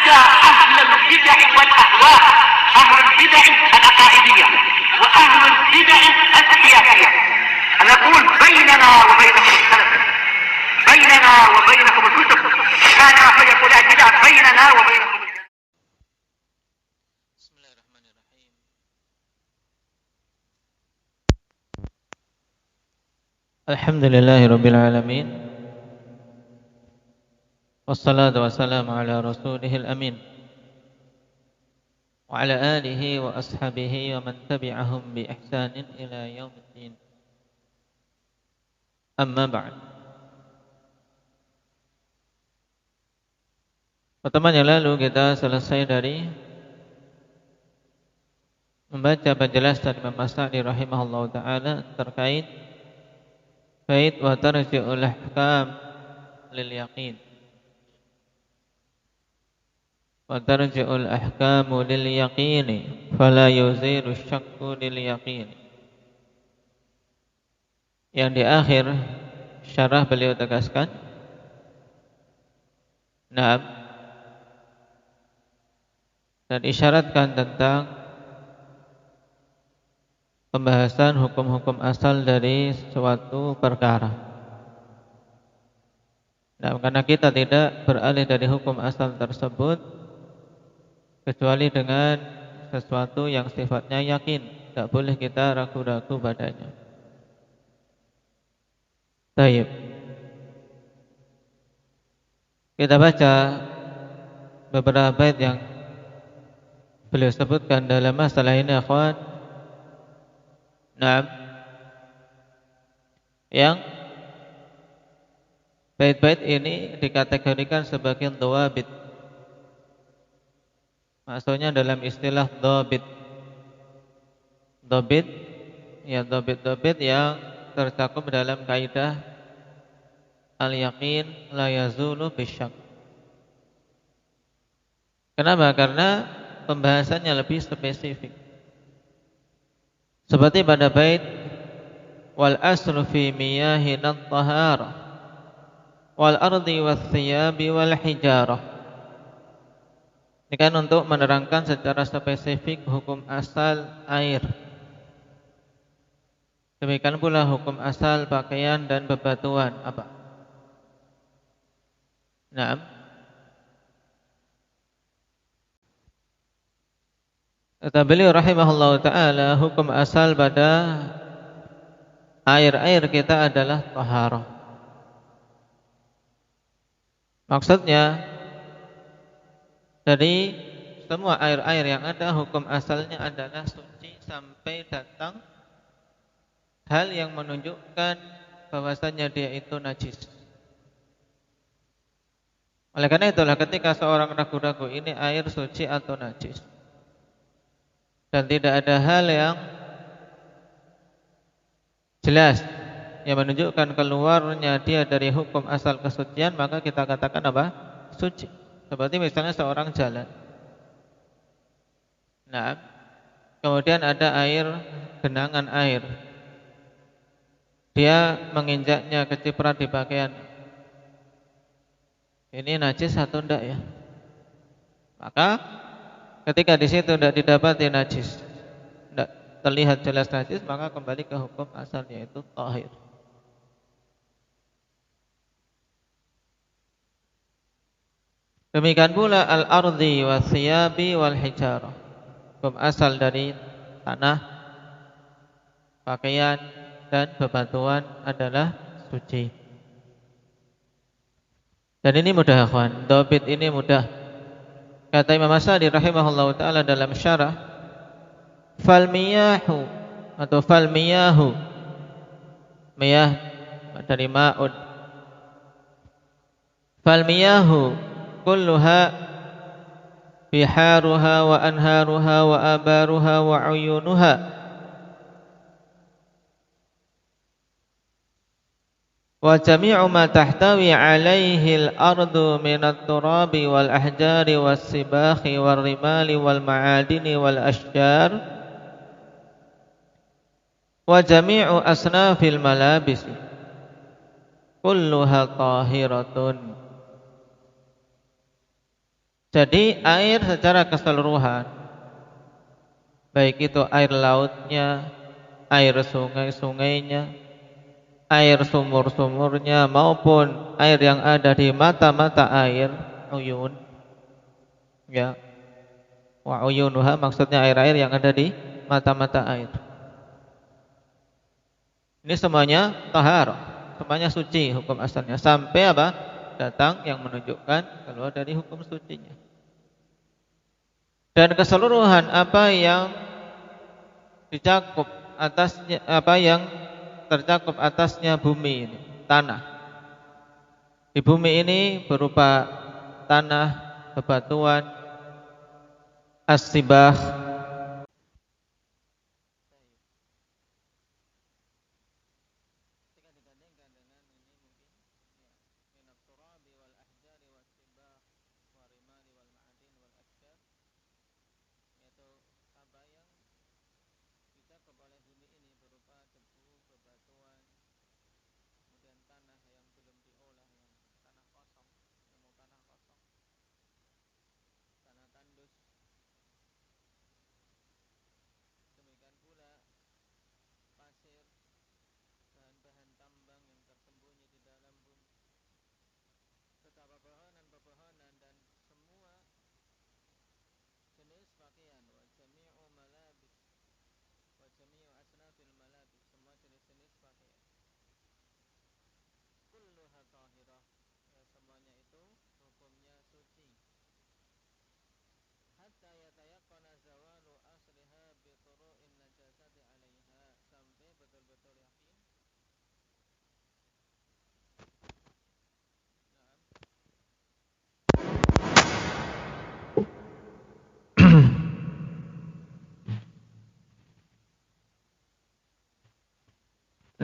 حتى أهل البدع والأهواء، أهل البدع العقائدية وأهل البدع السياسية، نقول بيننا وبينكم السلف، بيننا وبينكم الكتب، كان فيقول البدع بيننا وبينكم. بسم الله الرحمن الرحيم. الحمد لله رب العالمين، والصلاة والسلام على رسوله الأمين وعلى آله وأصحابه ومن تبعهم بإحسان إلى يوم الدين. Amma ba'd. Pertemuan yang lalu kita selesai dari membaca penjelasan Imam As-Sa'di rahimahullah ta'ala terkait bait wa tarji'ul ahkam lil yaqin. Wa tarji'ul ahkamu lil yaqini fala yuziru syakku lil yaqini. Yang di akhir syarah beliau tegaskan, na'am, dan isyaratkan tentang pembahasan hukum-hukum asal dari suatu perkara. Nah, karena kita tidak beralih dari hukum asal tersebut kecuali dengan sesuatu yang sifatnya yakin, tidak boleh kita ragu-ragu padanya. Baik. Kita baca beberapa bait yang beliau sebutkan dalam masalah ini, akhwan. Naam. Yang bait-bait ini dikategorikan sebagai dhawabit. Maksudnya dalam istilah dhabit. Dhabit, ya dhabit-dhabit yang tercakup dalam kaidah al-yaqin la yazulu bisyak. Kenapa? Karena pembahasannya lebih spesifik. Seperti pada bait wal asru fi miyahin at-taharah wal ardi was thiyabi wal hijarah. Ini kan untuk menerangkan secara spesifik hukum asal air. Demikian pula hukum asal pakaian dan bebatuan. Apa? Naam. Kata beliau rahimahullah ta'ala, hukum asal pada air-air kita adalah taharah. Maksudnya, dari semua air-air yang ada, hukum asalnya adalah suci sampai datang hal yang menunjukkan bahwasanya dia itu najis. Oleh karena itulah ketika seorang ragu-ragu ini air suci atau najis, dan tidak ada hal yang jelas yang menunjukkan keluarnya dia dari hukum asal kesucian, maka kita katakan apa? Suci. Seperti misalnya seorang jalan. Nah, kemudian ada air, genangan air. Dia menginjaknya, keciprat di pakaian. Ini najis atau enggak ya? Maka ketika di situ tidak didapati najis, tidak terlihat jelas najis, maka kembali ke hukum asal, yaitu tahir. Demikian pula al-ardi was thiyabi wal hijarah. Hukum asal dari tanah, pakaian dan bebatuan adalah suci. Dan ini mudah, akhwan. Dhabit ini mudah. Kata Imam As-Sa'di rahimahullah ta'ala dalam syarah, fal miyahu atau fal miyahu, miyah dari ma'ud. Fal miyahu kulluha biharuha wa anharuha wa abaruha wa uyunuha wa jami'u ma tahtawi 'alaihi al-ardu min at-turabi wal ahjari was sibahi wal rimali wal ma'adini wal ashjar wa jami'u asnafil malabis kulluha tahiratun. Jadi air secara keseluruhan, baik itu air lautnya, air sungai-sungainya, air sumur-sumurnya, maupun air yang ada di mata-mata air, uyun, ya, wa uyunuha maksudnya air-air yang ada di mata-mata air. Ini semuanya tahar, semuanya suci hukum asalnya, sampai apa? Datang yang menunjukkan keluar dari hukum sucinya. Dan keseluruhan apa yang dicakup atasnya, apa yang tercakup atasnya bumi ini, tanah. Di bumi ini berupa tanah, bebatuan, as-sibah,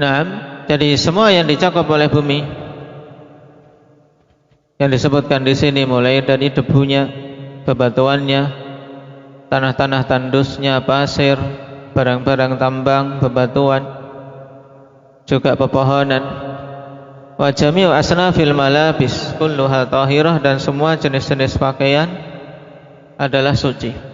nah, jadi semua yang dicakup oleh bumi yang disebutkan di sini, mulai dari debunya, bebatuannya, tanah-tanah tandusnya, pasir, barang-barang tambang, bebatuan, juga pepohonan, wa jami'u asnafil malabis kulluha tahirah, dan semua jenis-jenis pakaian adalah suci.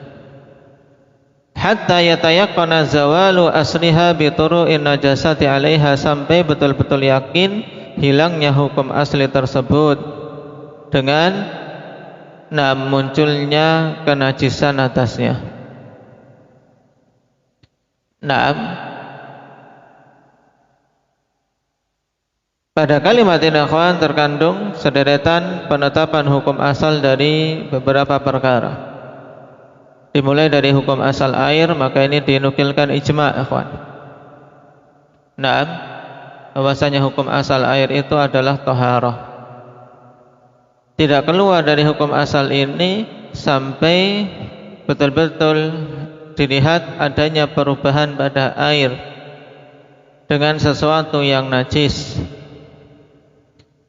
Hatta yatayaqqana zawalu asliha bi turu'in najasati 'alaiha, sampai betul-betul yakin hilangnya hukum asli tersebut dengan munculnya kenajisan atasnya. Pada kalimat ini akhwan terkandung sederetan penetapan hukum asal dari beberapa perkara. Dimulai dari hukum asal air, maka ini dinukilkan ijma', akhwan. Bahwasanya hukum asal air itu adalah taharah. Tidak keluar dari hukum asal ini sampai betul-betul dilihat adanya perubahan pada air dengan sesuatu yang najis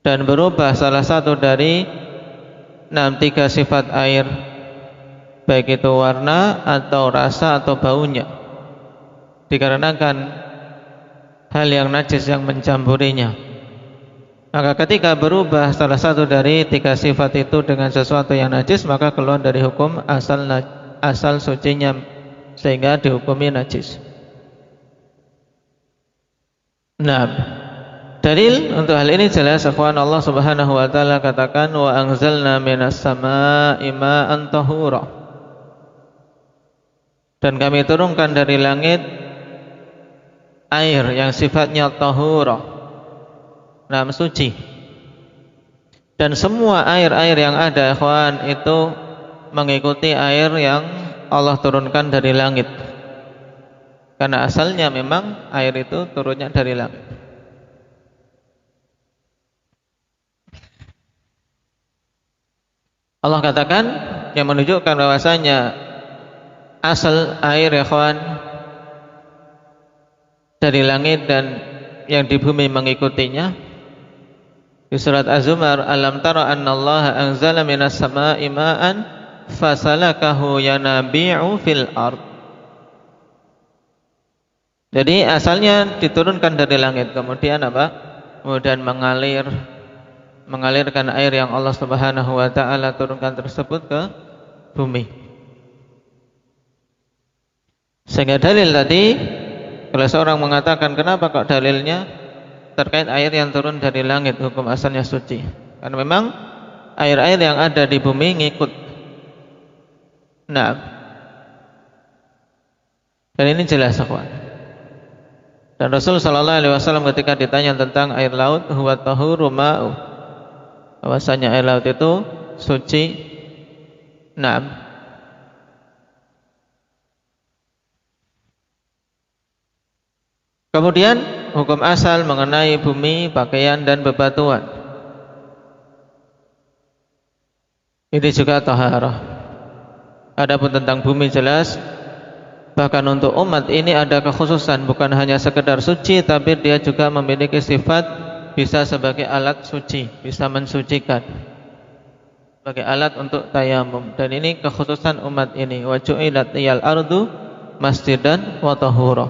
dan berubah salah satu dari 3 sifat air, baik itu warna atau rasa atau baunya, dikarenakan hal yang najis yang mencampurinya. Maka ketika berubah salah satu dari 3 sifat itu dengan sesuatu yang najis, maka keluar dari hukum asal sucinya, sehingga dihukumi najis. Dalil untuk hal ini jelas, akhwan, Allah Subhanahu wa taala katakan, wa anzalna minas samaa'i ma'an tahura, dan kami turunkan dari langit air yang sifatnya tahura, suci. Dan semua air-air yang ada, ikhwan, itu mengikuti air yang Allah turunkan dari langit, karena asalnya memang air itu turunnya dari langit. Allah katakan yang menunjukkan bahwasanya asal air, ya kawan, dari langit dan yang di bumi mengikutinya. Di surat Az-Zumar, alam tara annallaha anzala minas samaa'i ma'an fasalakahu yanabi'u fil ard. Jadi asalnya diturunkan dari langit, kemudian apa? Kemudian mengalir mengalirkan air yang Allah Subhanahu wa taala turunkan tersebut ke bumi. Sehingga dalil tadi, kalau seorang mengatakan kenapa kok dalilnya terkait air yang turun dari langit hukum asalnya suci, karena memang air-air yang ada di bumi ngikut. Nah, dan ini jelas, akhwan. Dan Rasul sallallahu alaihi wasallam ketika ditanya tentang air laut, huwa tahuru ma'u, bahwasanya air laut itu suci. Nah, kemudian hukum asal mengenai bumi, pakaian dan bebatuan, ini juga taharah. Adapun tentang bumi jelas, bahkan untuk umat ini ada kekhususan, bukan hanya sekedar suci, tapi dia juga memiliki sifat bisa sebagai alat suci, bisa mensucikan, sebagai alat untuk tayamum. Dan ini kekhususan umat ini. Wa ju'ilat liyal ardu masjidan wa tahura,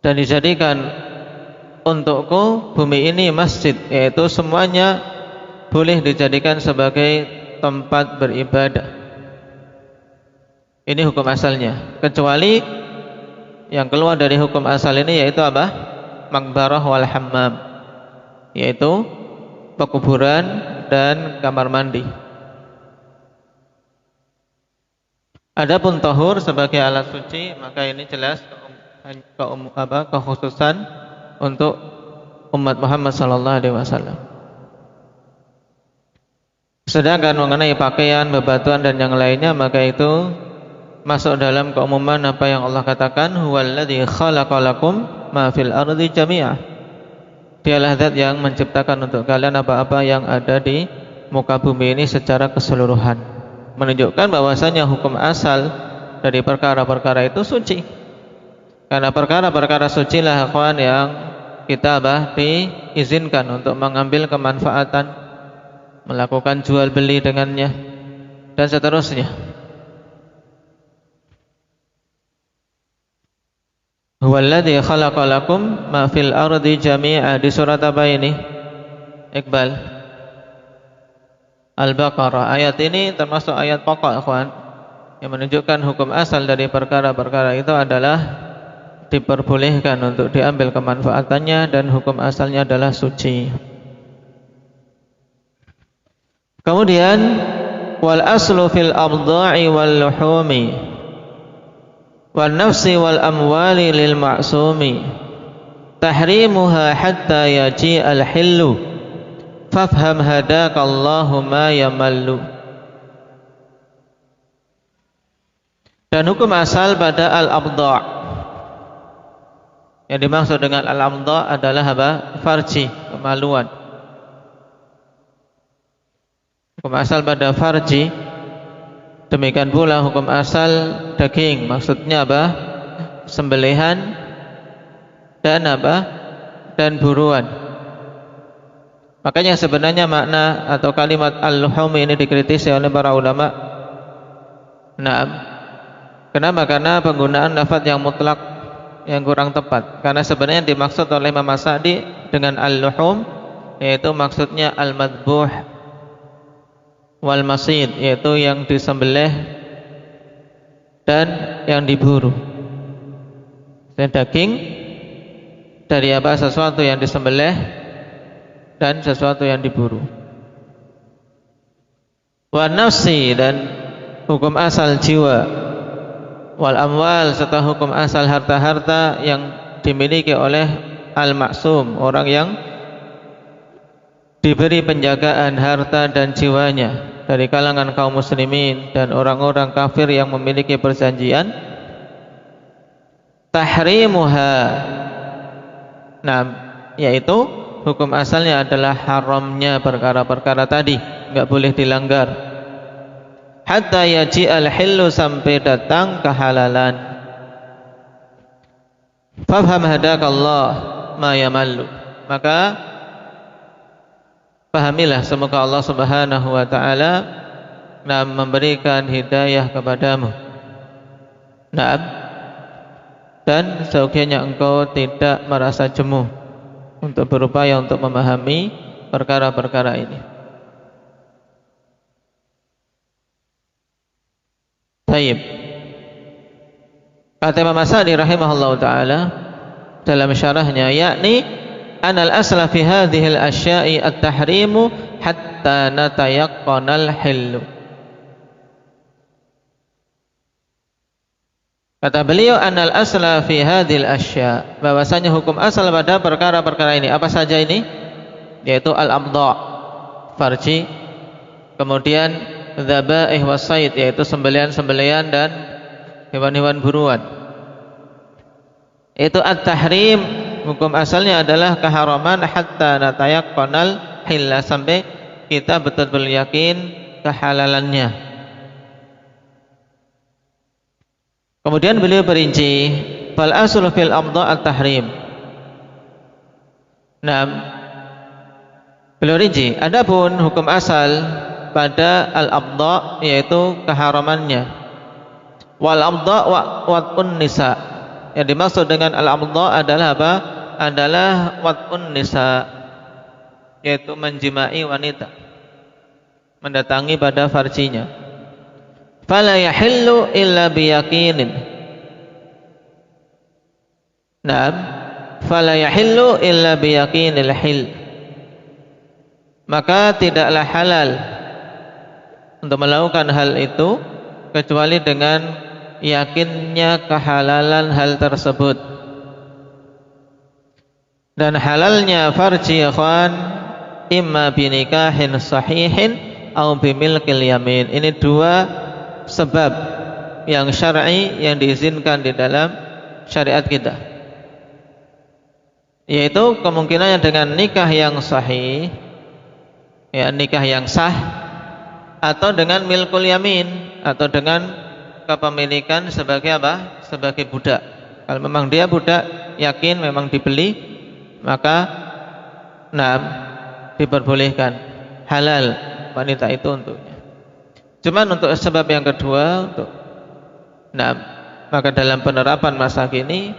dan dijadikan untukku bumi ini masjid, yaitu semuanya boleh dijadikan sebagai tempat beribadah. Ini hukum asalnya, kecuali yang keluar dari hukum asal ini, yaitu apa? Maqbarah wal hammam, yaitu pekuburan dan kamar mandi. Adapun tahur sebagai alat suci, maka ini jelas kekhususan untuk umat Muhammad sallallahu alaihi wasallam. Sedangkan mengenai pakaian, bebatuan dan yang lainnya, maka itu masuk dalam keumuman apa yang Allah katakan, huwallazi khalaqalakum ma fil ardi jami'ah. Dialah zat yang menciptakan untuk kalian apa-apa yang ada di muka bumi ini secara keseluruhan. Menunjukkan bahwasanya hukum asal dari perkara-perkara itu suci. Karena perkara-perkara suci lah, akhwan, yang kita diizinkan untuk mengambil kemanfaatan, melakukan jual beli dengannya, dan seterusnya. Huwallazi khalaqalakum ma fil ardi jami'a, di surat apa ini, Iqbal? Al-Baqarah. Ayat ini termasuk ayat pokok, akhwan, yang menunjukkan hukum asal dari perkara-perkara itu adalah diperbolehkan untuk diambil kemanfaatannya, dan hukum asalnya adalah suci. Kemudian wal aslu fil abda'i wal luhumi wal nafsi wal amwali lil ma'sumi tahrimuha hatta yaji al hillu fafham hadakallahu ma yamallu. Dan hukum asal pada al-abda', yang dimaksud dengan al-abda' adalah apa? Farji, kemaluan. Hukum asal pada farji, demikian pula hukum asal daging, maksudnya apa? Sembelihan dan apa? Dan buruan. Makanya sebenarnya makna atau kalimat al-luhum ini dikritisi oleh para ulama. Nah, kenapa? Karena penggunaan lafaz yang mutlak, yang kurang tepat. Karena sebenarnya dimaksud oleh Imam As-Sa'di dengan al-luhum, yaitu maksudnya al-madbuh wal masid, yaitu yang disembelih dan yang diburu. Dan daging dari apa? Sesuatu yang disembelih dan sesuatu yang diburu. Wa nafsi, dan hukum asal jiwa. Wal amwal, serta hukum asal harta-harta yang dimiliki oleh al-maksum, orang yang diberi penjagaan harta dan jiwanya dari kalangan kaum muslimin dan orang-orang kafir yang memiliki perjanjian. Tahrimuha, nah, yaitu hukum asalnya adalah haramnya perkara-perkara tadi, enggak boleh dilanggar. Hatta yaji al-hillu, sampai datang kehalalan. Fafham hadakallah ma yamallu, maka pahamilah, semoga Allah Subhanahu wa taala memberikan hidayah kepadamu. Naam, dan seyogianya engkau tidak merasa jemu untuk berupaya untuk memahami perkara-perkara ini. Taib. Kata Imam As-Sa'di rahimahullahu taala dalam syarahnya, yakni anal asla fi hadhihi al-asya'i at-tahrimu hatta natayaqqanal hillu. Kata beliau, anal asla fi hadhihi al-asya', bahwasanya hukum asal pada perkara-perkara ini apa saja ini? Yaitu al-amdha', farji, kemudian dzabaih wasayd, yaitu sembelihan-sembelihan dan hewan-hewan buruan. Itu at-tahrim, hukum asalnya adalah keharaman hatta natayaqqanal hilla, sampai kita betul-betul yakin kehalalannya. Kemudian beliau berinci, fal aslu fil amdha' at-tahrim. Nah, beliau rinci, adapun hukum asal pada al-amdha' yaitu keharamannya. Wal amdha' wat'un nisa. Yang dimaksud dengan al-amdha' adalah apa? Adalah wat'un nisa, yaitu menjimai wanita, mendatangi pada farjinya. Fala yahillu illa biyaqinin. Naam, fala yahillu illa biyaqinil hil. Maka tidaklah halal untuk melakukan hal itu kecuali dengan yakinnya kehalalan hal tersebut. Dan halalnya farji ikhwan imma binikahin sahihin au bimilkil yamin. Ini dua sebab yang syar'i yang diizinkan di dalam syariat kita, yaitu kemungkinannya dengan nikah yang sahih, ya, nikah yang sah, atau dengan milkul yamin, atau dengan kepemilikan sebagai apa? Sebagai budak. Kalau memang dia budak, yakin memang dibeli, maka diperbolehkan, halal wanita itu untuknya. Cuman untuk sebab yang kedua, maka dalam penerapan masa kini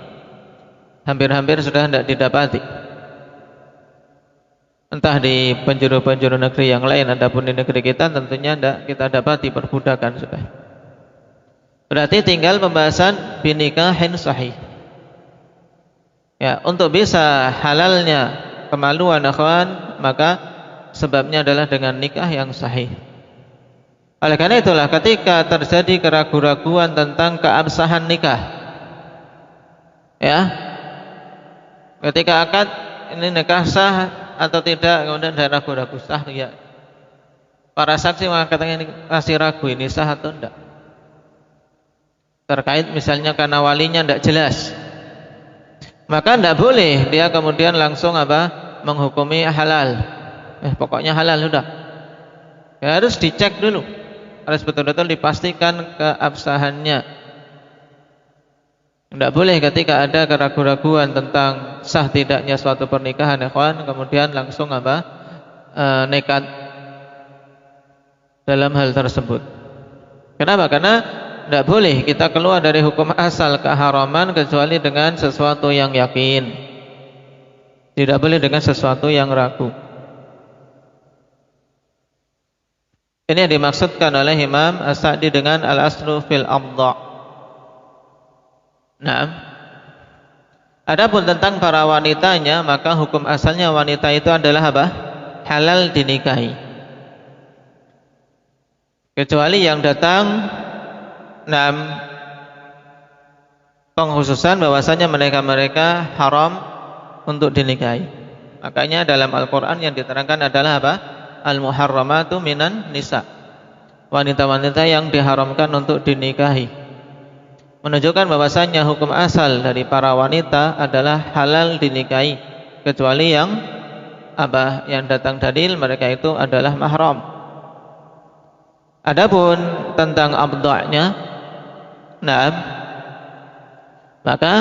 hampir-hampir sudah tidak didapati. Entah di penjuru-penjuru negeri yang lain, adapun di negeri kita tentunya tidak kita dapati perbudakan sudah. Berarti tinggal pembahasan binikahin sahih. Ya, untuk bisa halalnya kemaluan akhwan, maka sebabnya adalah dengan nikah yang sahih. Oleh karena itulah ketika terjadi keraguan-raguan tentang keabsahan nikah, ya, ketika akad ini nikah sah atau tidak, kemudian ada ragu-ragu sah, ya, para saksi mengatakan ini masih ragu ini sah atau tidak. Terkait misalnya karena walinya tidak jelas, maka tidak boleh dia kemudian langsung menghukumi halal. Pokoknya halal sudah. Ya, harus dicek dulu, harus betul-betul dipastikan keabsahannya. Tidak boleh ketika ada keraguan-raguan tentang sah tidaknya suatu pernikahan, ikhwan, kemudian langsung nekat dalam hal tersebut. Kenapa? Karena tidak boleh kita keluar dari hukum asal keharaman kecuali dengan sesuatu yang yakin. Tidak boleh dengan sesuatu yang ragu. Ini yang dimaksudkan oleh Imam As-Sa'di dengan al-aslu fil amdha'. Nah, adapun tentang para wanitanya, maka hukum asalnya wanita itu adalah apa? Halal dinikahi. Kecuali yang datang pengkhususan bahwasanya mereka haram untuk dinikahi. Makanya dalam Al-Quran yang diterangkan adalah apa? Al-muharramatu minan nisa, wanita-wanita yang diharamkan untuk dinikahi, menunjukkan bahwasanya hukum asal dari para wanita adalah halal dinikahi, kecuali yang yang datang dalil mereka itu adalah mahram. Adapun tentang abda'nya, maka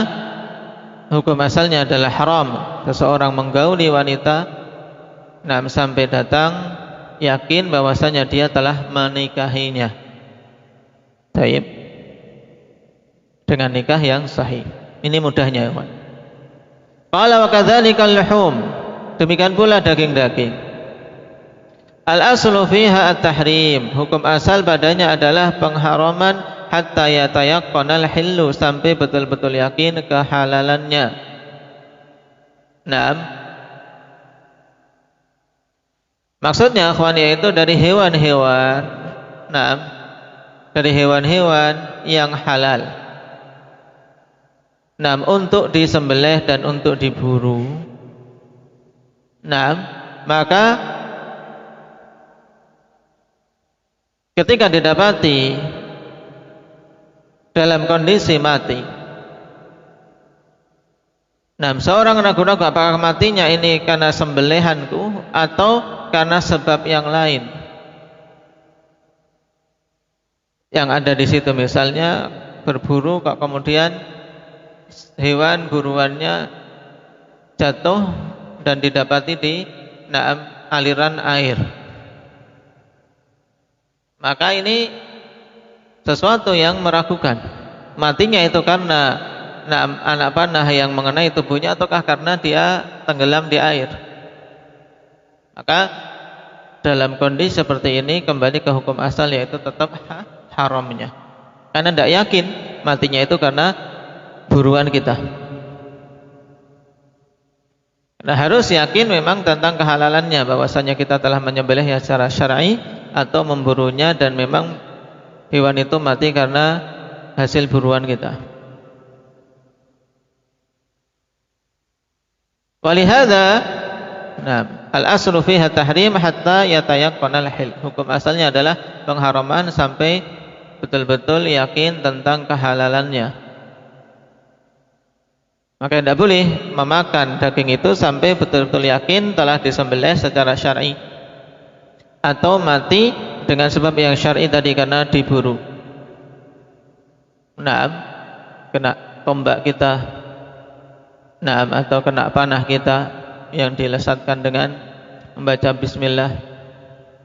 hukum asalnya adalah haram seseorang menggauli wanita sampai datang yakin bahwasanya dia telah menikahinya. Taib, dengan nikah yang sahih. Ini mudahnya, ya. Qala wa kadzalika al-luhum, demikian pula daging-daging. Al-aslu fiha at-tahrim. Hukum asal padanya adalah pengharaman hatta yatayaqqanal hillu, sampai betul-betul yakin kehalalannya. Naam. Maksudnya akhwan, yaitu dari hewan-hewan. Naam. Dari hewan-hewan yang halal. Naam, untuk disembelih dan untuk diburu. Naam, maka ketika didapati dalam kondisi mati, nah, seorang ragu-ragu apakah matinya ini karena sembelihanku atau karena sebab yang lain yang ada di situ. Misalnya berburu kok kemudian hewan buruannya jatuh dan didapati di aliran air, maka ini sesuatu yang meragukan. Matinya itu karena anak panah yang mengenai tubuhnya ataukah karena dia tenggelam di air. Maka dalam kondisi seperti ini kembali ke hukum asal, yaitu tetap haramnya. Karena tidak yakin matinya itu karena buruan kita. Nah, harus yakin memang tentang kehalalannya, bahwasanya kita telah menyembelihnya secara syar'i atau memburunya dan memang hewan itu mati karena hasil buruan kita. Walihada, al-aslu fiha tahrim hatta yatayaqqanal hil. Hukum asalnya adalah pengharaman sampai betul-betul yakin tentang kehalalannya. Maka tidak boleh memakan daging itu sampai betul-betul yakin telah disembelih secara syar'i atau mati dengan sebab yang syar'i tadi karena diburu. Kena tombak kita, atau kena panah kita yang dilesatkan dengan membaca bismillah,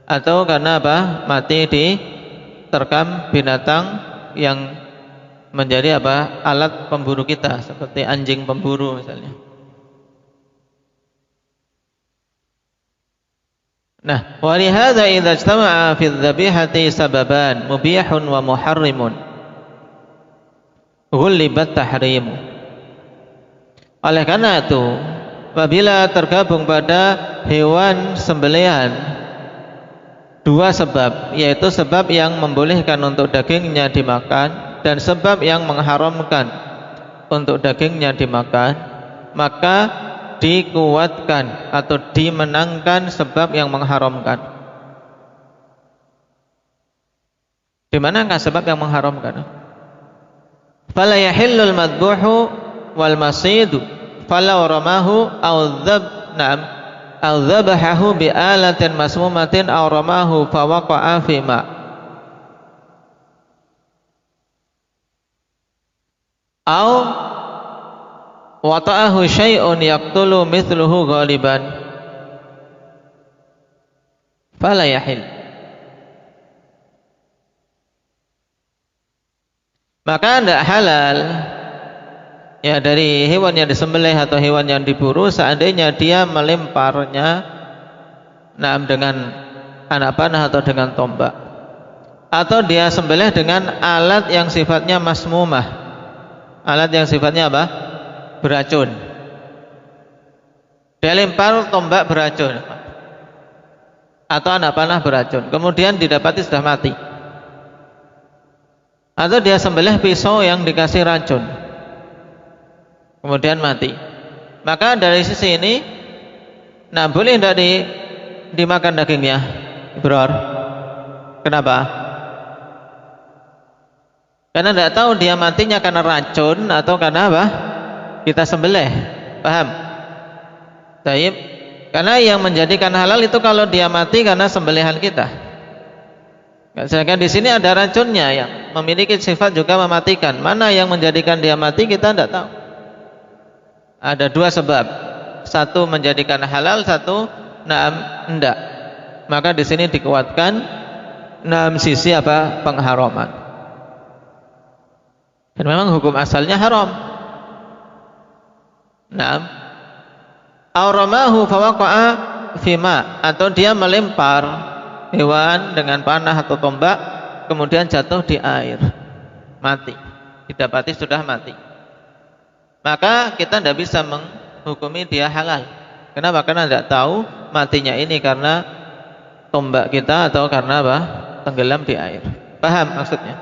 atau karena apa? Mati diterkam binatang yang menjadi alat pemburu kita, seperti anjing pemburu misalnya. Nah, wa li hadza idza ijtama'a fi dzabihati sababan mubihun wa muharrimun ghulibat tahrim. Oleh karena itu, apabila tergabung pada hewan sembelihan dua sebab, yaitu sebab yang membolehkan untuk dagingnya dimakan dan sebab yang mengharamkan untuk dagingnya dimakan, maka dikuatkan atau dimenangkan sebab yang mengharamkan. Dimanakah sebab yang mengharamkan? Fala yahillul madbuhu wal masidu falau ramahu aw dzabahahu bi alatin masmumatin aw ramahu fawaqa'a fi ma aw wata'ahu syai'un yaqtulu mithluhu ghaliban fala yahil. Maka tidak halal ya dari hewan yang disembelih atau hewan yang diburu seandainya dia melemparnya dengan anak panah atau dengan tombak, atau dia sembelih dengan alat yang sifatnya masmumah, alat yang sifatnya apa? Beracun. Dia lempar tombak beracun atau anak panah beracun, kemudian didapati sudah mati. Atau dia sembelih pisau yang dikasih racun, kemudian mati. Maka dari sisi ini, boleh tidak dimakan dagingnya, Bro? Kenapa? Karena tidak tahu dia matinya karena racun atau karena apa? Kita sembelih, paham? Taib. Karena yang menjadikan halal itu kalau dia mati karena sembelihan kita. Sedangkan di sini ada racunnya yang memiliki sifat juga mematikan. Mana yang menjadikan dia mati kita tidak tahu. Ada dua sebab. Satu menjadikan halal, satu enggak. Maka di sini dikuatkan sisi pengharaman. Dan memang hukum asalnya haram. Auramahu fawaqa'a fima, atau dia melempar hewan dengan panah atau tombak kemudian jatuh di air, mati, didapati sudah mati, maka kita tidak bisa menghukumi dia halal. Kenapa? Karena tidak tahu matinya ini karena tombak kita atau karena apa? Tenggelam di air. Paham maksudnya?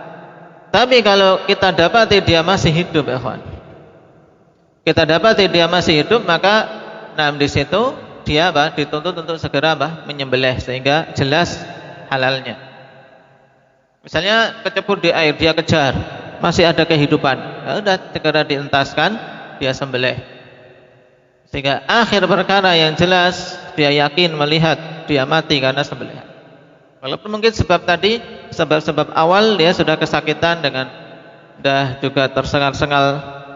Tapi kalau kita dapati dia masih hidup, ikhwan, kita dapati dia masih hidup, maka di situ dia apa? Dituntut untuk segera apa? Menyembelih sehingga jelas halalnya. Misalnya kecebur di air, dia kejar, masih ada kehidupan, ya udah segera dientaskan, dia sembelih. Sehingga akhir perkara yang jelas dia yakin melihat dia mati karena sembelihan. Walaupun mungkin sebab tadi, sebab-sebab awal dia sudah kesakitan dengan sudah juga tersengal-sengal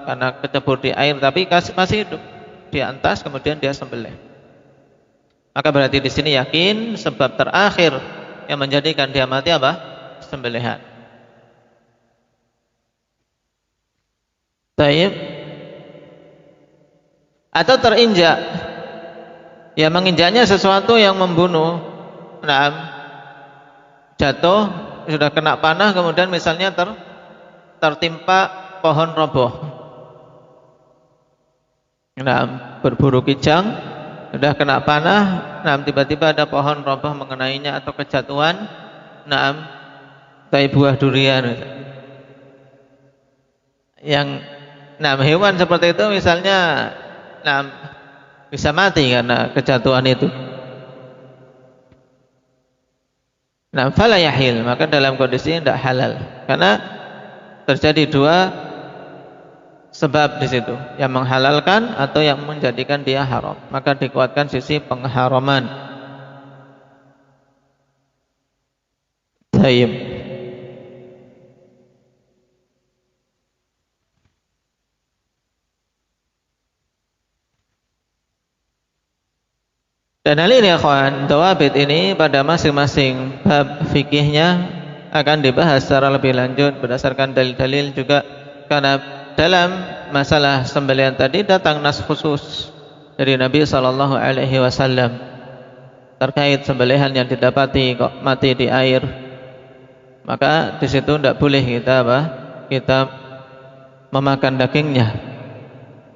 karena kecebur di air, tapi masih hidup, dia antas kemudian dia sembelih. Maka berarti di sini yakin sebab terakhir yang menjadikan dia mati apa? Sembelihan. Baik. Atau terinjak, ya menginjaknya sesuatu yang membunuh, jatuh sudah kena panah kemudian misalnya tertimpa pohon roboh, berburu kijang, sudah kena panah, tiba-tiba ada pohon roboh mengenainya atau kejatuhan, kayak buah durian, yang hewan seperti itu misalnya bisa mati karena kejatuhan itu. Fala yahil, maka dalam kondisi ini tidak halal karena terjadi dua sebab di situ yang menghalalkan atau yang menjadikan dia haram. Maka dikuatkan sisi pengharaman. Baik. Dan hal ini ya kawan, dawabit ini pada masing-masing bab fikihnya akan dibahas secara lebih lanjut berdasarkan dalil-dalil juga, karena dalam masalah sembelihan tadi datang nas khusus dari Nabi SAW terkait sembelihan yang didapati kok mati di air. Maka di situ tidak boleh kita memakan dagingnya.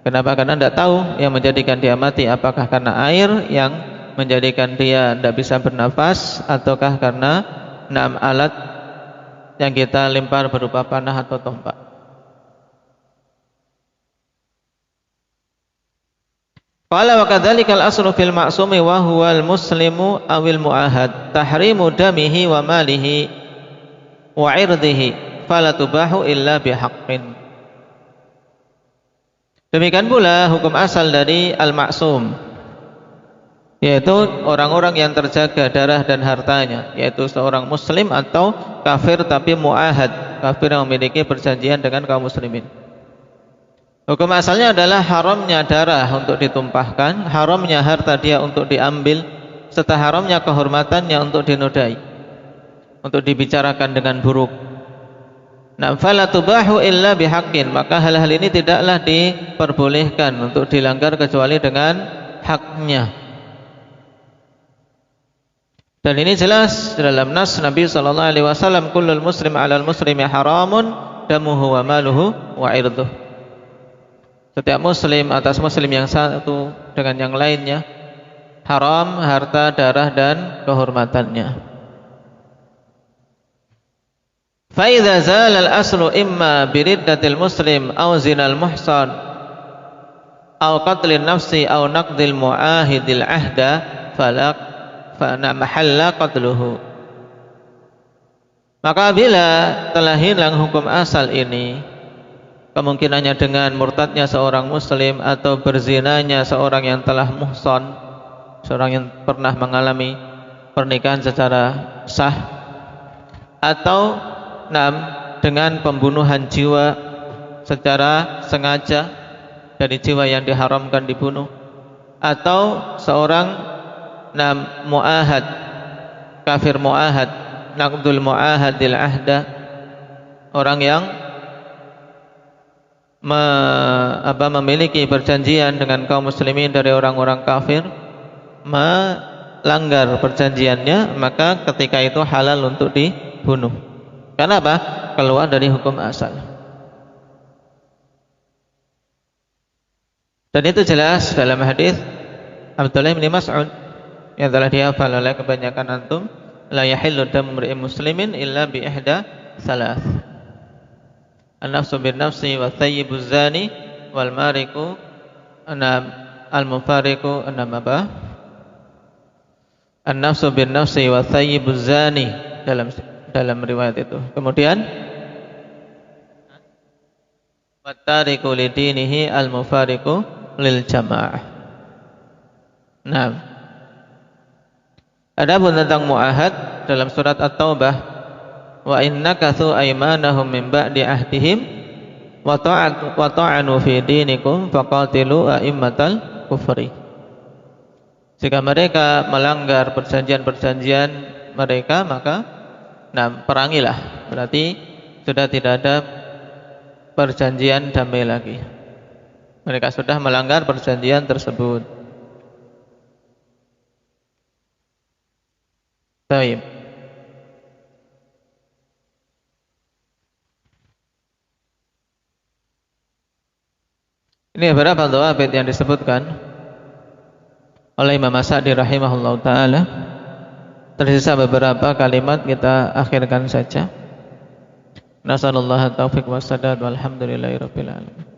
Kenapa? Karena tidak tahu yang menjadikan dia mati apakah karena air yang menjadikan dia tidak bisa bernafas ataukah karena alat yang kita lempar berupa panah atau tombak. Qala wa kadzalika al-aslu fil ma'sumi wa huwa al-muslimu awil mu'ahad tahrimu damihi wa malihi wa 'irdihi fala tubahu illa bihaqqin. Demikian pula hukum asal dari al-ma'sum, yaitu orang-orang yang terjaga darah dan hartanya, yaitu seorang muslim atau kafir tapi mu'ahad, kafir yang memiliki perjanjian dengan kaum muslimin. Hukum asalnya adalah haramnya darah untuk ditumpahkan, haramnya harta dia untuk diambil, serta haramnya kehormatannya untuk dinodai, untuk dibicarakan dengan buruk. Fala tubahu illa bihaqqin, maka hal-hal ini tidaklah diperbolehkan untuk dilanggar kecuali dengan haknya. Dan ini jelas dalam nas Nabi SAW, kullul muslim 'alal muslimi haramun damuhu wa maluhu wa 'irduh. Setiap muslim atas muslim yang satu dengan yang lainnya haram harta, darah dan kehormatannya. Fa idza zala al-aslu imma biriddatil muslim aw zinal muhsan aw qatlin nafsi aw naqdil mu'ahidil ahda fana mahalla qatluhu. Maka bila telah hilang hukum asal ini, kemungkinannya dengan murtadnya seorang muslim atau berzinanya seorang yang telah muhsan, seorang yang pernah mengalami pernikahan secara sah, atau dengan pembunuhan jiwa secara sengaja dari jiwa yang diharamkan dibunuh, atau seorang mu'ahad, kafir mu'ahad, naqdul mu'ahadil ahda, orang yang memiliki perjanjian dengan kaum muslimin dari orang-orang kafir, langgar perjanjiannya, maka ketika itu halal untuk dibunuh. Karena apa? Keluar dari hukum asal. Dan itu jelas dalam hadis Abdullah bin Mas'ud yang telah dihafal oleh kebanyakan antum, la yahillu damu imri'in muslimin illa bi ihda thalath. An-nafsu bin nafsi wa thayyibuz zani wal mariku al-mufariqu apa? An-nafsu bin nafsi wa thayyibuz zani dalam riwayat itu. Kemudian wattariku lidinihi al-mufariqu lil jamaah. Nah, adapun tentang muahad dalam surat At-Taubah, wa innakathu aymanahum min ba'di ahdihim wa ta'anu fi dinikum faqatilu a'immatal kufri. Jika mereka melanggar perjanjian-perjanjian mereka, maka perangilah. Berarti sudah tidak ada perjanjian damai lagi. Mereka sudah melanggar perjanjian tersebut. Baik. Ini beberapa dhawabit yang disebutkan oleh Imam As-Sa'di rahimahullah ta'ala. Tersisa beberapa kalimat, kita akhirkan saja. Nasallallahu taufiq wa sadad walhamdulillahi rabbil alamin.